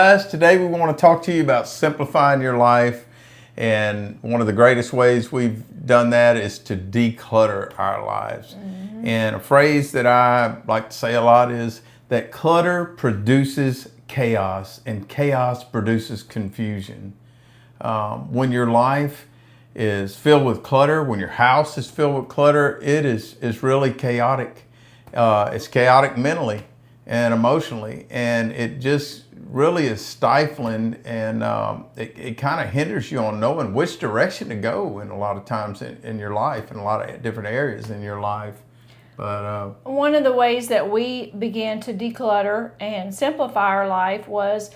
Guys, today we want to talk to you about simplifying your life, and one of the greatest ways we've done that is to declutter our lives. And a phrase that I like to say a lot is that clutter produces chaos and chaos produces confusion. When your life is filled with clutter, when your house is filled with clutter, it is really chaotic. It's chaotic mentally and emotionally, and it just really is stifling, and it kind of hinders you on knowing which direction to go in a lot of times in your life, in a lot of different areas in your life. But one of the ways that we began to declutter and simplify our life was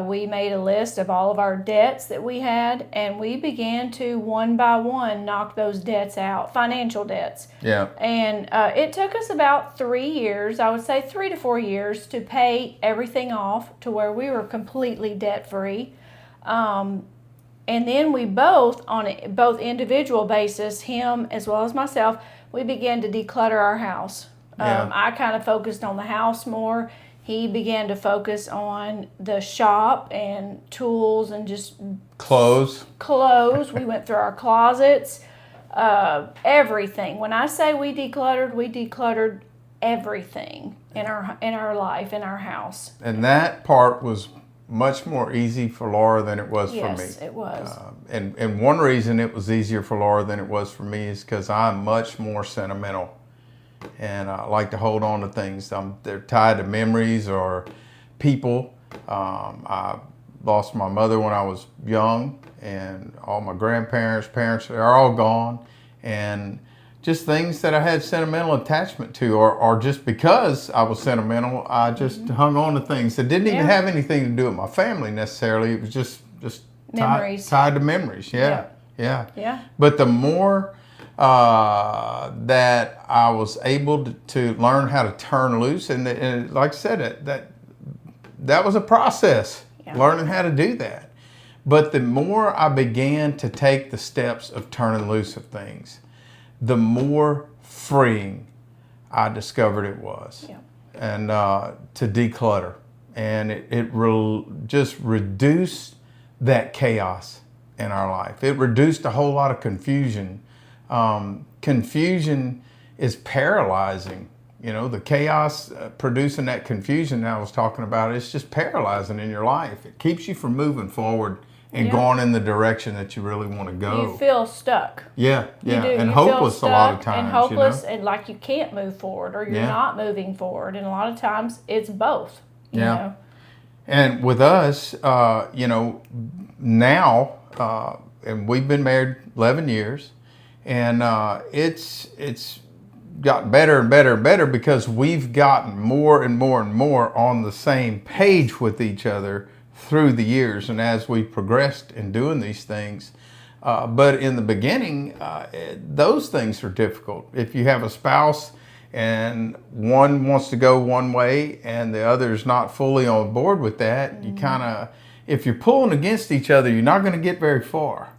we made a list of all of our debts that we had, and we began to one by one knock those debts out, financial debts. yeah, And it took us about 3 years, I would say 3 to 4 years, to pay everything off to where we were completely debt free. And then we both, on a both individual basis, him as well as myself, we began to declutter our house. Yeah. I kind of focused on the house more. He began to focus on the shop and tools and just clothes. We went through our closets, everything. When I say we decluttered everything in our life, in our house. And that part was much more easy for Laura than it was for me. Yes, it was. And one reason it was easier for Laura than it was for me is because I'm much more sentimental. And I like to hold on to things. They're tied to memories or people. I lost my mother when I was young, and all my grandparents, parents, they're all gone. And just things that I had sentimental attachment to, or just because I was sentimental, I just hung on to things that didn't even have anything to do with my family necessarily. It was just Memories. tied to memories. Yeah. Yeah. But the more that I was able to learn how to turn loose, and like I said, that was a process, learning how to do that. But the more I began to take the steps of turning loose of things, the more freeing I discovered it was. Yeah. And to declutter, and it just reduced that chaos in our life. It reduced a whole lot of confusion. Confusion is paralyzing. You know, the chaos producing that confusion that I was talking about, it's just paralyzing in your life. It keeps you from moving forward and going in the direction that you really want to go. You feel stuck. Yeah, You do. and You hopeless feel a lot of stuck times. and hopeless, you know? and like you can't move forward, or you're Yeah. not moving forward. And a lot of times it's both. You Yeah. know? And with us, now, and we've been married 11 years, and it's gotten better and better and better because we've gotten more and more and more on the same page with each other through the years and as we progressed in doing these things. But in the beginning, those things are difficult. If you have a spouse and one wants to go one way and the other's not fully on board with that, you kind of, if you're pulling against each other, you're not going to get very far.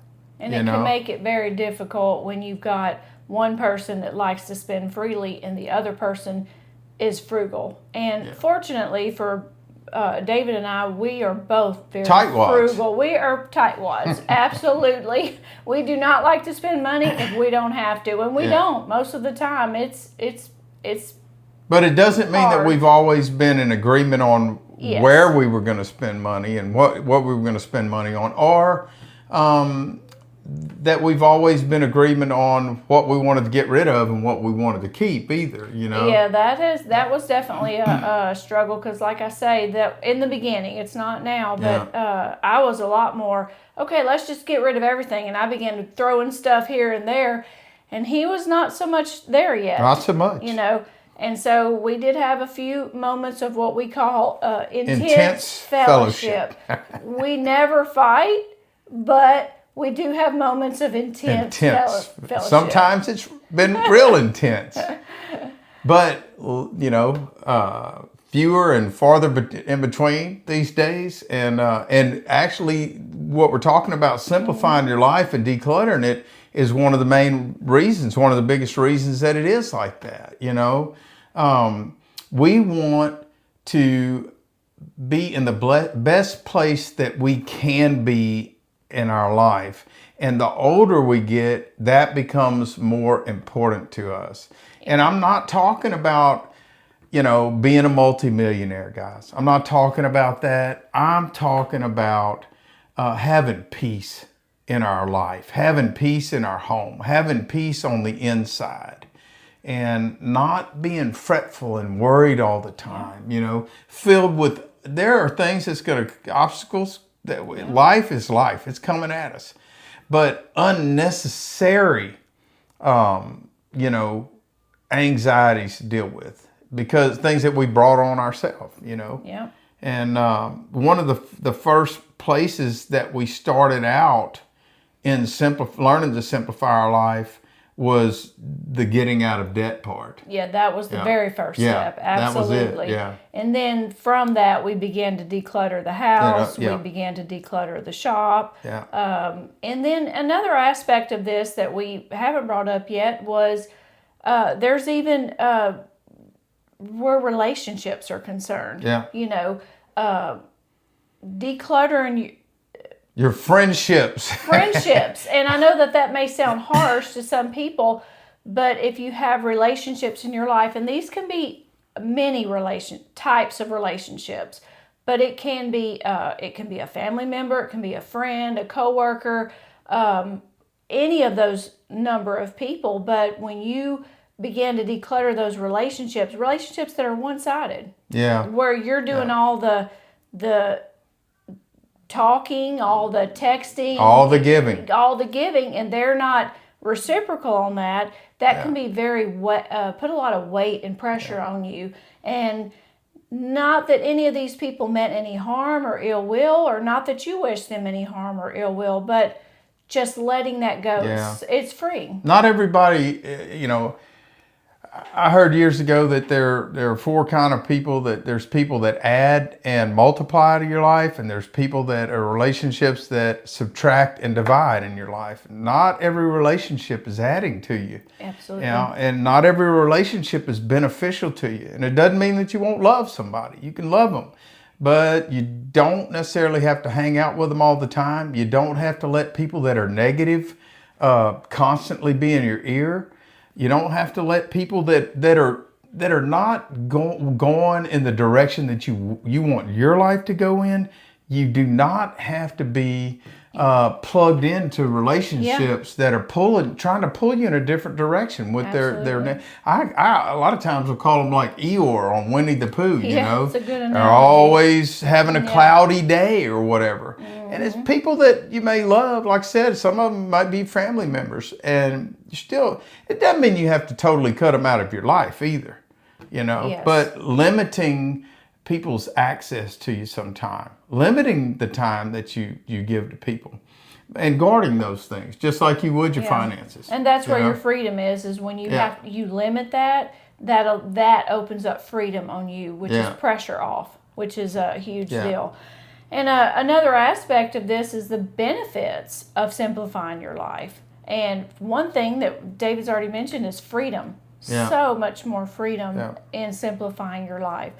And it can make it very difficult when you've got one person that likes to spend freely and the other person is frugal. And fortunately for David and I, we are both very frugal. We are tightwads, absolutely. We do not like to spend money if we don't have to, and we don't most of the time. It's. But it doesn't mean that we've always been in agreement on where we were going to spend money and what we were going to spend money on, or that we've always been agreement on what we wanted to get rid of and what we wanted to keep either, you know? Yeah, that was definitely a struggle, because like I say, that in the beginning, it's not now, but I was a lot more, okay, let's just get rid of everything, and I began to throw in stuff here and there, and he was not so much there yet. Not so much. You know, and so we did have a few moments of what we call intense fellowship. We never fight, but we do have moments of intense fellowship. Sometimes it's been real intense. But, fewer and farther in between these days. And actually, what we're talking about, simplifying your life and decluttering it, is one of the main reasons, one of the biggest reasons that it is like that. We want to be in the best place that we can be in our life. And the older we get, that becomes more important to us. And I'm not talking about, being a multimillionaire, guys. I'm not talking about that. I'm talking about having peace in our life, having peace in our home, having peace on the inside, and not being fretful and worried all the time, filled with, there are things that's going to, obstacles, that life is life. It's coming at us. But unnecessary, anxieties to deal with, because things that we brought on ourselves, Yeah. And one of the first places that we started out in learning to simplify our life was the getting out of debt part. Yeah, that was the very first step. Absolutely. That was it. Yeah. And then from that, we began to declutter the house. We began to declutter the shop. Yeah. And then another aspect of this that we haven't brought up yet was there's even where relationships are concerned. Yeah. Decluttering your friendships. And I know that may sound harsh to some people, but if you have relationships in your life, and these can be many types of relationships, but it can be a family member, it can be a friend, a coworker, any of those number of people. But when you begin to declutter those relationships that are one-sided, where you're doing all the talking, all the texting, all the giving, and they're not reciprocal on that, can be put a lot of weight and pressure on you. And not that any of these people meant any harm or ill will, or not that you wish them any harm or ill will, but just letting that go. It's freeing. Not everybody, I heard years ago that there are four kind of people. That there's people that add and multiply to your life, and there's people that are relationships that subtract and divide in your life. Not every relationship is adding to you. Absolutely. And not every relationship is beneficial to you. And it doesn't mean that you won't love somebody. You can love them, but you don't necessarily have to hang out with them all the time. You don't have to let people that are negative constantly be in your ear. You don't have to let people that are not going in the direction that you want your life to go in. You do not have to be plugged into relationships that are trying to pull you in a different direction with their. I a lot of times will call them like Eeyore on Winnie the Pooh. It's a good analogy. They're always having a cloudy day or whatever. And it's people that you may love. Like I said, some of them might be family members, and it doesn't mean you have to totally cut them out of your life either, Yes. But limiting people's access to you sometime, limiting the time that you give to people, and guarding those things, just like you would your finances. And that's where your freedom is when you you limit that opens up freedom on you, which is pressure off, which is a huge deal. And another aspect of this is the benefits of simplifying your life. And one thing that David's already mentioned is freedom. So much more freedom in simplifying your life.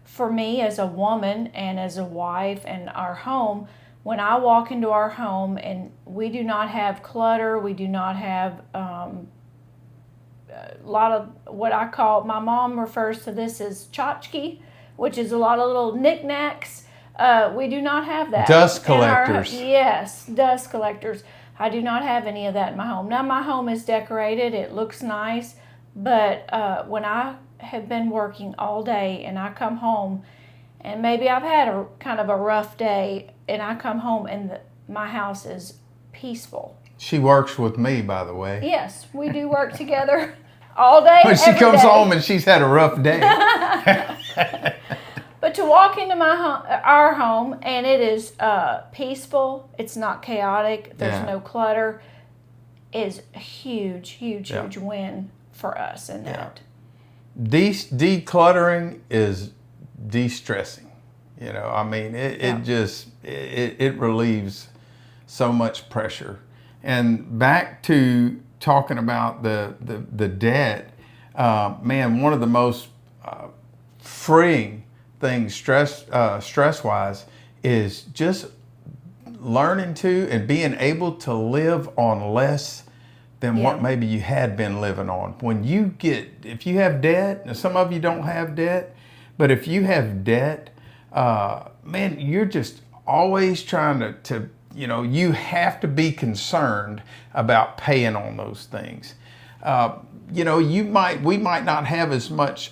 For me as a woman and as a wife and our home, when I walk into our home and we do not have clutter, we do not have a lot of what my mom refers to this as tchotchke, which is a lot of little knickknacks. We do not have that. Dust collectors. Yes, dust collectors. I do not have any of that in my home. Now, my home is decorated. It looks nice. But when I have been working all day and I come home, and maybe I've had a kind of a rough day, and I come home and my house is peaceful. She works with me, by the way. Yes, we do work together all day. When she comes home and she's had a rough day. But to walk into our home and it is peaceful, it's not chaotic, there's no clutter, is a huge win for us in that. Decluttering is de-stressing. It relieves so much pressure. And back to talking about the debt, one of the most freeing things stress wise is just learning to and being able to live on less than what maybe you had been living on. If you have debt, and some of you don't have debt, but if you have debt, man, you're just always trying to you have to be concerned about paying on those things. We might not have as much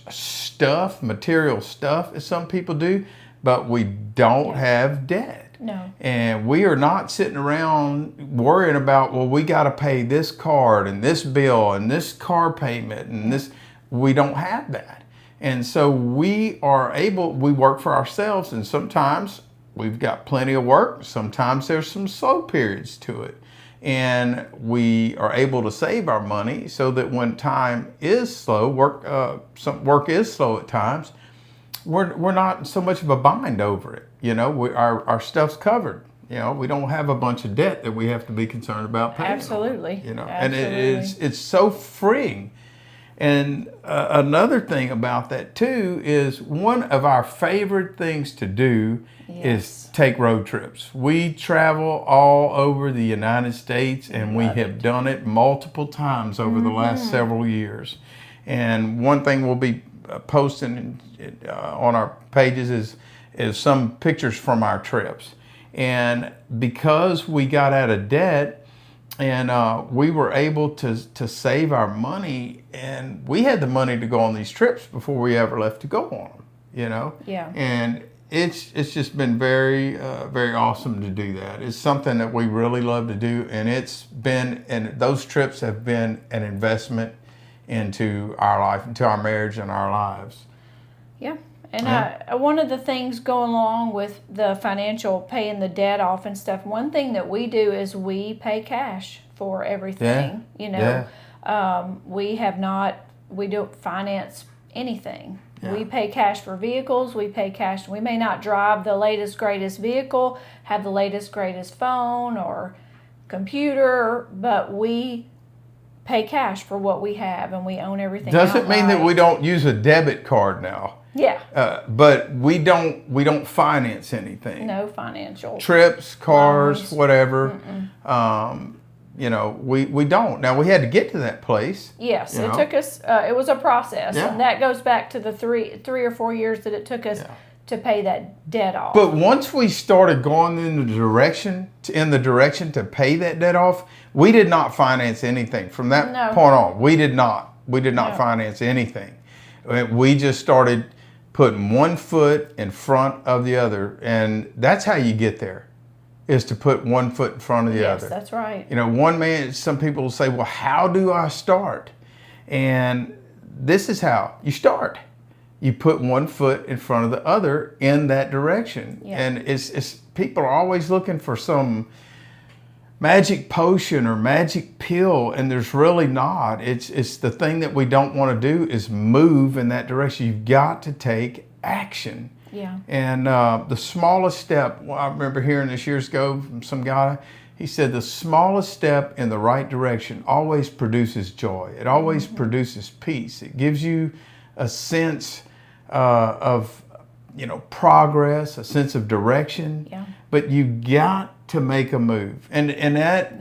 material stuff as some people do, but we don't have debt. No. And we are not sitting around worrying about, well, we got to pay this card and this bill and this car payment and this. We don't have that. And so we work for ourselves, and sometimes we've got plenty of work. Sometimes there's some slow periods to it. And we are able to save our money so that when time is slow, work is slow at times, we're not so much of a bind over it. Our stuff's covered. We don't have a bunch of debt that we have to be concerned about paying. Absolutely. And Absolutely. it's so freeing. And another thing about that too is one of our favorite things to do is take road trips. We travel all over the United States, and we have done it multiple times over the last several years. And one thing we'll be posting on our pages is some pictures from our trips. And because we got out of debt and we were able to save our money, and we had the money to go on these trips before we ever left to go on them, Yeah. And it's just been very, very awesome to do that. It's something that we really love to do, and those trips have been an investment into our life, into our marriage and our lives. Yeah. And one of the things going along with the financial, paying the debt off and stuff, one thing that we do is we pay cash for everything. We don't finance anything. Yeah. We pay cash for vehicles. We pay cash. We may not drive the latest, greatest vehicle, have the latest, greatest phone or computer, but we pay cash for what we have, and we own everything. Doesn't mean that we don't use a debit card now. Yeah. But we don't finance anything. No financial trips, cars, loans. Whatever. We don't. Now we had to get to that place. Yes, it took us. It was a process, and that goes back to the three or 4 years that it took us to pay that debt off. But once we started going in the direction to pay that debt off, we did not finance anything from that point on. We did not finance anything. We just started putting one foot in front of the other, and that's how you get there, is to put one foot in front of the other. Yes, that's right. Some people will say, well, how do I start? And this is how you start. You put one foot in front of the other in that direction. Yeah. And it's people are always looking for some magic potion or magic pill, and there's really not. It's the thing that we don't want to do is move in that direction. You've got to take action. Yeah. And the smallest step, I remember hearing this years ago from some guy, he said the smallest step in the right direction always produces joy. It always produces peace. It gives you a sense of progress, a sense of direction. Yeah. But you got to make a move. And that,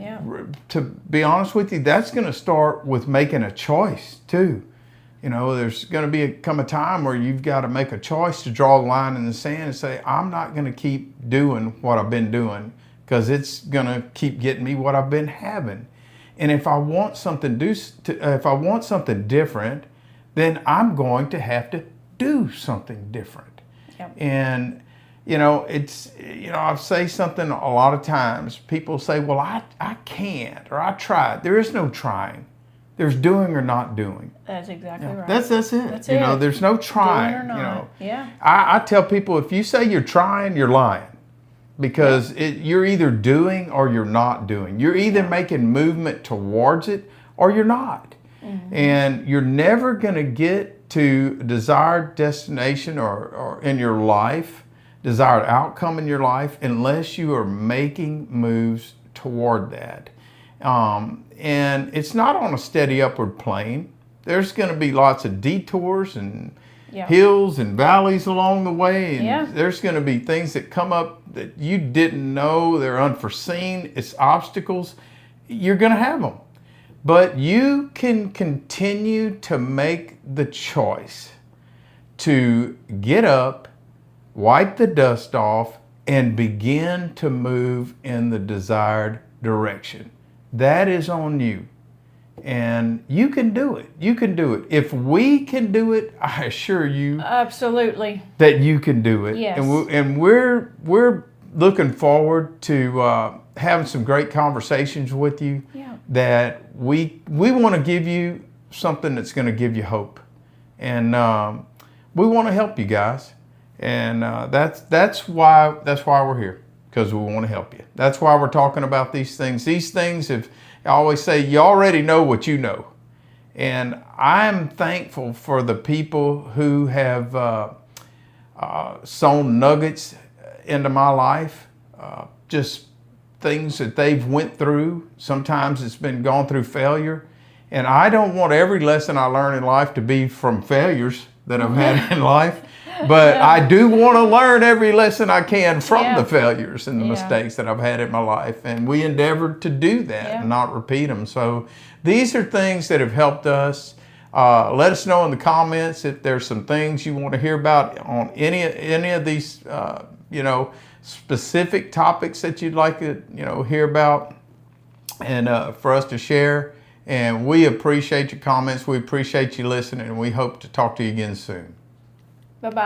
to be honest with you, that's going to start with making a choice too. There's going to come a time where you've got to make a choice to draw a line in the sand and say, I'm not going to keep doing what I've been doing because it's going to keep getting me what I've been having. And if I want something different, then I'm going to have to do something different. Yep. And I say something a lot of times. People say, well, I can't, or I tried. There is no trying. There's doing or not doing. That's exactly right. That's it. That's it. There's no trying. Doing or not. Yeah. I tell people, if you say you're trying, you're lying. Because you're either doing or you're not doing. You're either making movement towards it or you're not. Mm-hmm. And you're never going to get to desired destination or in your life, desired outcome in your life, unless you are making moves toward that. And it's not on a steady upward plane. There's going to be lots of detours and Yeah. hills and valleys along the way, and Yeah. there's going to be things that come up that you didn't know, they're unforeseen, it's obstacles. You're going to have them. But you can continue to make the choice to get up, wipe the dust off, and begin to move in the desired direction. That is on you. And you can do it. You can do it. If we can do it, I assure you Absolutely. that you can do it. Yes. And we're looking forward to having some great conversations with you. Yeah. That we want to give you something that's going to give you hope, and we want to help you guys. And that's why we're here, because we want to help you. That's why we're talking about these things. These things, I always say, you already know what you know. And I'm thankful for the people who have sown nuggets into my life, just things that they've went through. Sometimes it's been gone through failure. And I don't want every lesson I learn in life to be from failures that I've had in life. But I do want to learn every lesson I can from the failures and the mistakes that I've had in my life. And we endeavor to do that and not repeat them. So these are things that have helped us. Let us know in the comments if there's some things you want to hear about on any of these, specific topics that you'd like to, hear about, and for us to share. And we appreciate your comments. We appreciate you listening, and we hope to talk to you again soon. Bye-bye.